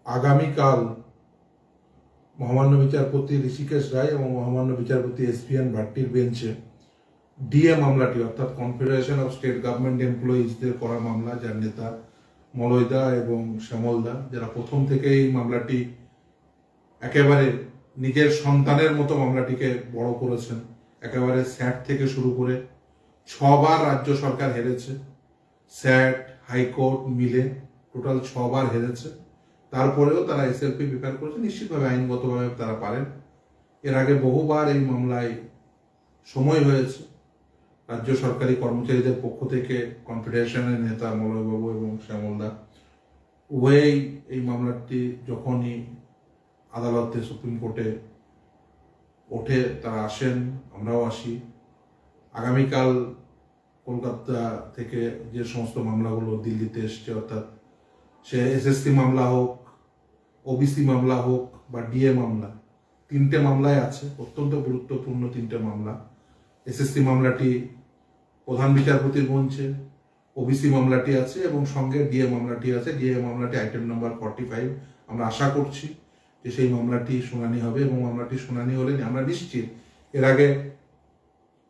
আগামীকাল মহামান্য বিচারপতি ঋষিকেশ রায় এবং মহামান্য বিচারপতি এসপিএন ভাট্টির বেঞ্চে ডিএ মামলাটি অর্থাৎ কনফেডারেশন অফ স্টেট গভর্নমেন্ট এমপ্লয়িজদের করা মামলা, যার নেতা মলয় দা এবং শ্যামল দা, যারা প্রথম থেকে এই মামলাটি একেবারে নিজের সন্তানের মতো মামলাটিকে বড় করেছেন। একেবারে স্যাট থেকে শুরু করে 6 বার রাজ্য সরকার হেরেছে, স্যাট হাইকোর্ট মিলে টোটাল 6 বার হেরেছে। তারপরেও তারা এসএলপি প্রিপেয়ার করেছে, নিশ্চিতভাবে আইনগতভাবে তারা পারেন। এর আগে বহুবার এই মামলায় সময় হয়েছে। রাজ্য সরকারি কর্মচারীদের পক্ষ থেকে কনফেডারেশনের নেতা মলয়বাবু এবং শ্যামলদা উভয়েই এই মামলাটি যখনই আদালতে সুপ্রিম কোর্টে ওঠে তারা আসেন, আমরাও আসি। আগামীকাল কলকাতা থেকে যে সমস্ত মামলাগুলো দিল্লিতে এসছে, অর্থাৎ সে এসএসসি মামলা হোক, ওবিসি মামলা হোক বা ডিএ মামলা, 3টে মামলায় আছে, অত্যন্ত গুরুত্বপূর্ণ 3টে মামলা। এসএসসি মামলাটি প্রধান বিচারপতির বেঞ্চে, ওবিসি মামলাটি আছে এবং সঙ্গে ডিএ মামলাটি আছে। ডিএ মামলাটি আইটেম নাম্বার 45। আমরা আশা করছি যে সেই মামলাটি শুনানি হবে এবং মামলাটি শুনানি হলে আমরা নিশ্চিত, এর আগে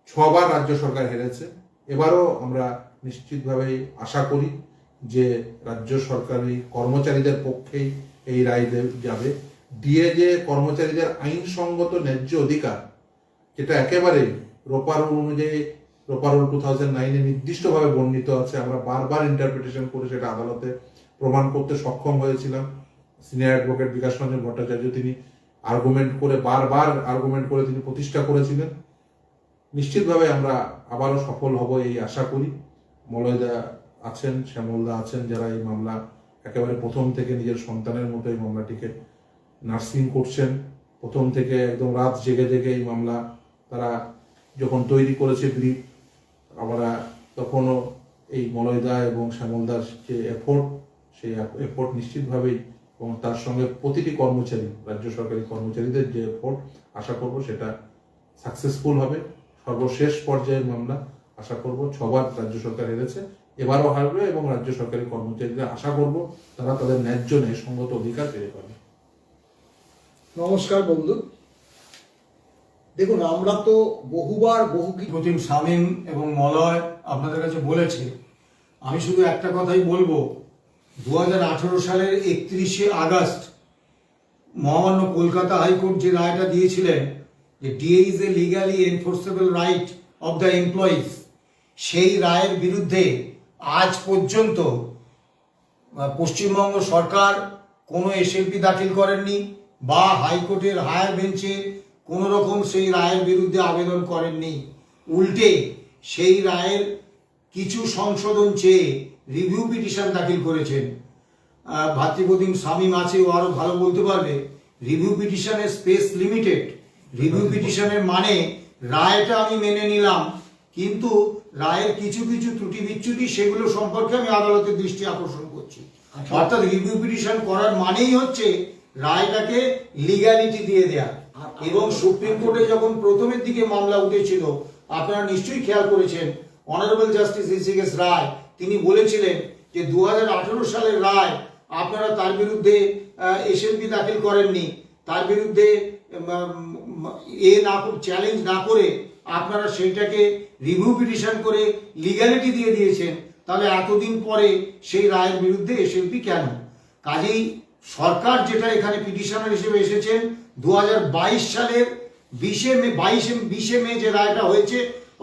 6 বার রাজ্য সরকার হেরেছে, এবারও আমরা নিশ্চিতভাবে আশা করি যে রাজ্য সরকারি কর্মচারীদের পক্ষেই এই রায় যাবে। ডিএ যে কর্মচারীদের আইনসঙ্গত ন্যায্য অধিকার, যেটা একেবারে রোপা রুল অনুযায়ী, রোপা রুল 2009-এ নির্দিষ্টভাবে বর্ণিত আছে। আমরা বারবার ইন্টারপ্রিটেশন করে সেটা আদালতে প্রমাণ করতে সক্ষম হয়েছিলাম। সিনিয়র অ্যাডভোকেট বিকাশ রঞ্জন ভট্টাচার্য তিনি বারবার আর্গুমেন্ট করে তিনি প্রতিষ্ঠা করেছিলেন। নিশ্চিতভাবে আমরা আবারও সফল হব এই আশা করি। মলয়দা আছেন, শ্যামলদা আছেন, যারা এই মামলা একেবারে প্রথম থেকে নিজের সন্তানের মতো এই মামলাটিকে নার্সিং করছেন। প্রথম থেকে একদম রাত জেগে জেগে এই মামলা তারা যখন তৈরি করেছে ব্রিফ, আমরা তখনও এই মলয়দা এবং শ্যামলদার যে এফোর্ট, সেই এফোর্ট নিশ্চিতভাবেই, এবং তার সঙ্গে প্রতিটি কর্মচারী, রাজ্য সরকারি কর্মচারীদের যে এফোর্ট, আশা করব সেটা সাকসেসফুল হবে। সর্বশেষ পর্যায়ের মামলা, আশা করব 6 বার রাজ্য সরকার হেরেছে, এবারও হারবে এবং রাজ্য সরকারি কর্মচারীরা আশা করব তারা তাদের ন্যায্য ন্যায়সঙ্গত অধিকার ফিরে পাবে। নমস্কার বন্ধু, দেখুন আমরা তো বহুবার প্রতিম শামীম এবং মলয় আপনাদের কাছে বলেছে। আমি শুধু একটা কথাই বলবো, 2018 সালের 31শে আগস্ট মহামান্য কলকাতা হাইকোর্ট যে রায়টা দিয়েছিলেন যে DA is a legally enforceable right of the employees, সেই রায়ের বিরুদ্ধে আজ পর্যন্ত পশ্চিমবঙ্গ সরকার কোনো এসএলপি দাখিল করেননি বা হাইকোর্টের হায়ার বেঞ্চে কোনো রকম সেই রায়ের বিরুদ্ধে আবেদন করেননি। উল্টে সেই রায়ের কিছু সংশোধন চেয়ে রিভিউ পিটিশন দাখিল করেছেন। ভাতৃপ্রতিম শামীম আছে, ও আরও ভালো বলতে পারবে। রিভিউ পিটিশনের স্পেস লিমিটেড। রিভিউ পিটিশনের মানে রায়টা আমি মেনে নিলাম, কিন্তু রায়ের কিছু কিছু ত্রুটি বিচ্যুতি সেগুলো সম্পর্কে আমি আদালতের দৃষ্টি আকর্ষণ করছি। অর্থাৎ রিভিউ পিটিশন করার মানেই হচ্ছে রায়টাকে লিগ্যালিটি দিয়ে দেয়া। এবং সুপ্রিম কোর্টে যখন প্রথমের দিকে মামলা উঠেছিল, আপনারা নিশ্চয়ই খেয়াল করেছেন, অনারেবল জাস্টিস ঋষিকেশ রায় তিনি বলেছিলেন যে 2018 সালের রায়, আপনারা তার বিরুদ্ধে এসএলপি দাখিল করেননি, তার বিরুদ্ধে চ্যালেঞ্জ না করে আপনারা সেইটাকে রিভিউ পিটিশন করে লিগ্যালিটি দিয়ে দিয়েছেন, তাহলে এতদিন পরে সেই রায়ের বিরুদ্ধে এসএলপি কেন? কাজেই সরকার যেটা এখানে পিটিশনার হিসেবে এসেছেন, 2022 সালের 20 মে যে রায়টা হয়েছে,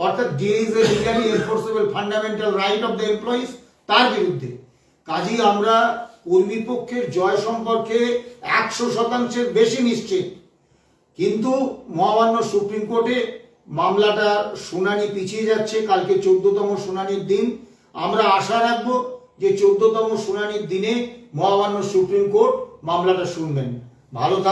অর্থাৎ DA is a legally enforceable fundamental right of the employees, তার বিরুদ্ধে। কাজেই আমরা কর্মীপক্ষের জয় সম্পর্কে 100% বেশি নিশ্চিত। কিন্তু মহামান্য সুপ্রিম কোর্টে মামলাটা শুনানি পিছিয়ে যাচ্ছে। কালকে 14তম শুনানির দিন। আমরা আশা রাখবো যে 14তম শুনানির দিনে মহামান্য সুপ্রিম কোর্ট মামলাটা শুনবেন। ভালো থাকবেন।